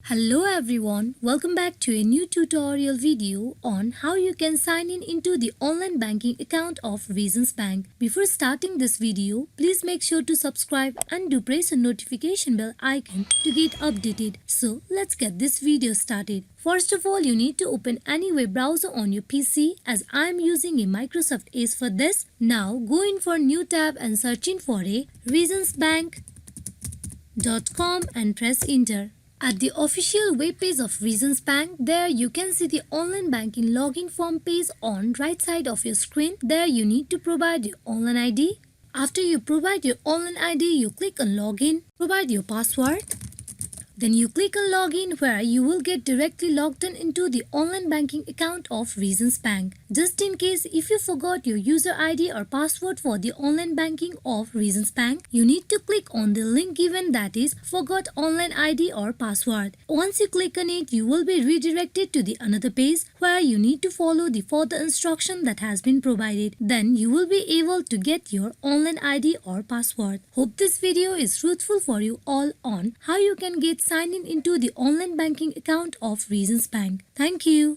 Hello everyone, welcome back to a new tutorial video on how you can sign in into the online banking account of Reasons Bank. Before starting this video, please make sure to subscribe and do press the notification bell icon to get updated. So let's get this video started. First of all, you need to open any web browser on your PC as I am using a Microsoft Edge for this. Now go in for new tab and search in for a reasonsbank.com and press enter. At the official webpage of Reasons Bank, there you can see the online banking login form page on right side of your screen. There you need to provide your online ID. After you provide your online ID, you click on login, provide your password. Then you click on login where you will get directly logged in into the online banking account of Reasons Bank. Just in case if you forgot your user ID or password for the online banking of Reasons Bank, you need to click on the link given, that is forgot online ID or password. Once you click on it, you will be redirected to the another page where you need to follow the further instruction that has been provided. Then you will be able to get your online ID or password. Hope this video is fruitful for you all on how you can get sign in into the online banking account of Reasons Bank. Thank you.